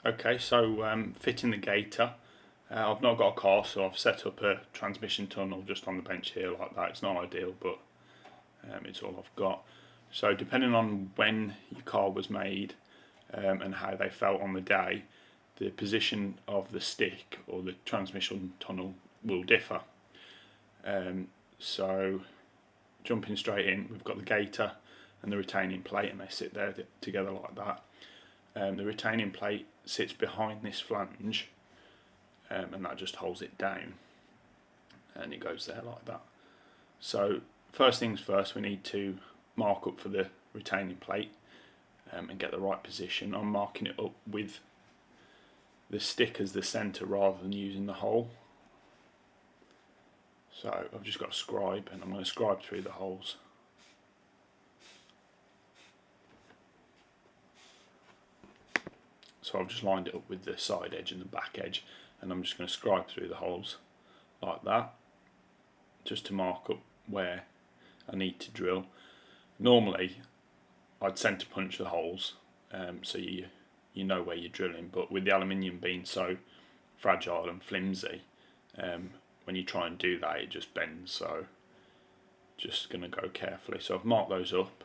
Okay, so fitting the gator. I've not got a car, so I've set up a transmission tunnel just on the bench here like that. It's not ideal, but it's all I've got. So depending on when your car was made and how they felt on the day, the position of the stick or the transmission tunnel will differ. So jumping straight in, we've got the gator and the retaining plate, and they sit there together like that. The retaining plate sits behind this flange, and that just holds it down, and it goes there like that. So first things first, we need to mark up for the retaining plate and get the right position. I'm marking it up with the stick as the centre rather than using the hole. So I've just got a scribe, and I'm going to scribe through the holes. So I've just lined it up with the side edge and the back edge, and I'm just going to scribe through the holes like that, just to mark up where I need to drill. Normally I'd centre punch the holes so you know where you're drilling, but with the aluminium being so fragile and flimsy, when you try and do that it just bends, so just going to go carefully. So I've marked those up,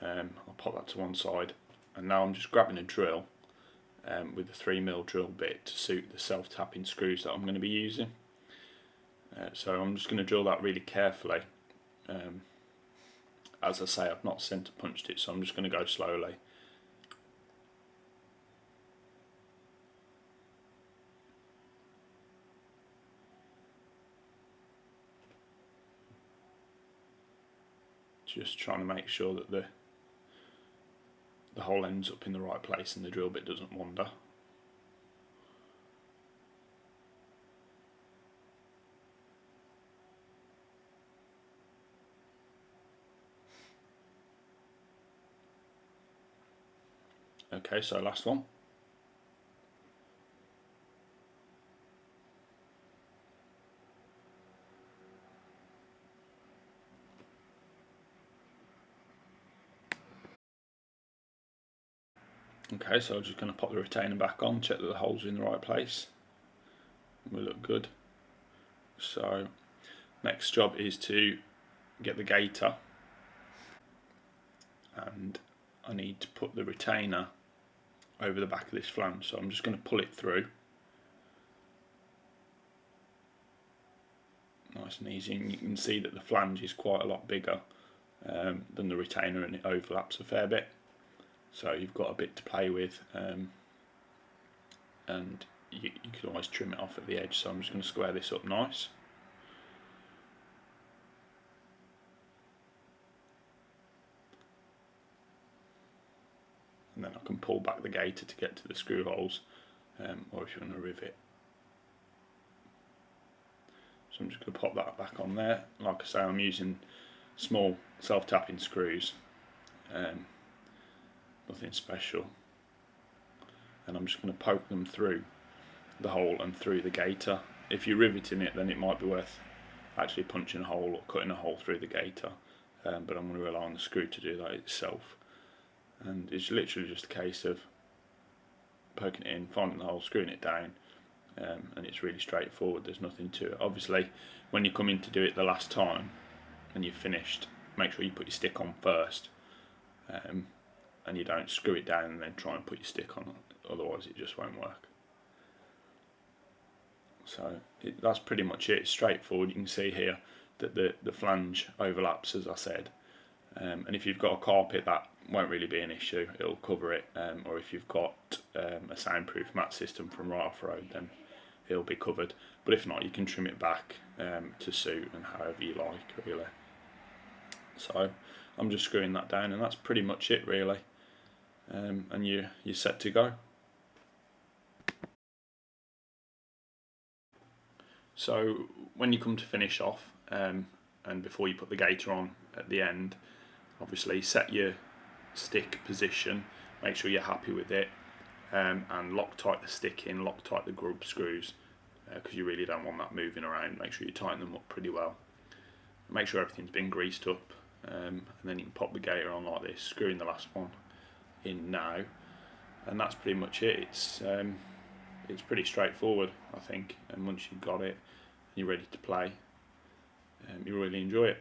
I'll pop that to one side, and now I'm just grabbing a drill with a 3mm drill bit to suit the self-tapping screws that I'm going to be using. So I'm just going to drill that really carefully. As I say, I've not centre punched it, so I'm just going to go slowly. Just trying to make sure that the hole ends up in the right place and the drill bit doesn't wander. Okay, so last one. Okay, so I'm just going to pop the retainer back on, check that the holes are in the right place. We look good. So next job is to get the gaiter, and I need to put the retainer over the back of this flange, so I'm just going to pull it through. Nice and easy, and you can see that the flange is quite a lot bigger than the retainer, and it overlaps a fair bit, so you've got a bit to play with, and you can always trim it off at the edge. So I'm just going to square this up nice. And then I can pull back the gaiter to get to the screw holes, or if you want to rivet. So I'm just going to pop that back on there. Like I say, I'm using small self-tapping screws, nothing special, and I'm just going to poke them through the hole and through the gaiter. If you're riveting it, then it might be worth actually punching a hole or cutting a hole through the gaiter, but I'm going to rely on the screw to do that itself. And it's literally just a case of poking it in, finding the hole, screwing it down, and it's really straightforward. There's nothing to it. Obviously, when you come in to do it the last time and you've finished, make sure you put your stick on first, and you don't screw it down and then try and put your stick on, otherwise it just won't work. So that's pretty much it. It's straightforward. You can see here that the flange overlaps, as I said, and if you've got a carpet, that won't really be an issue, it'll cover it, or if you've got a soundproof mat system from right off road, then it'll be covered, but if not, you can trim it back to suit and however you like, really. So I'm just screwing that down, and that's pretty much it, really, and you're set to go. So when you come to finish off, and before you put the gaiter on at the end, obviously set your stick position, make sure you're happy with it, and Loctite the stick in, Loctite the grub screws, because you really don't want that moving around. Make sure you tighten them up pretty well. Make sure everything's been greased up, and then you can pop the gaiter on like this, screwing the last one in now, and that's pretty much it. It's pretty straightforward, I think, and once you've got it, you're ready to play, you really enjoy it.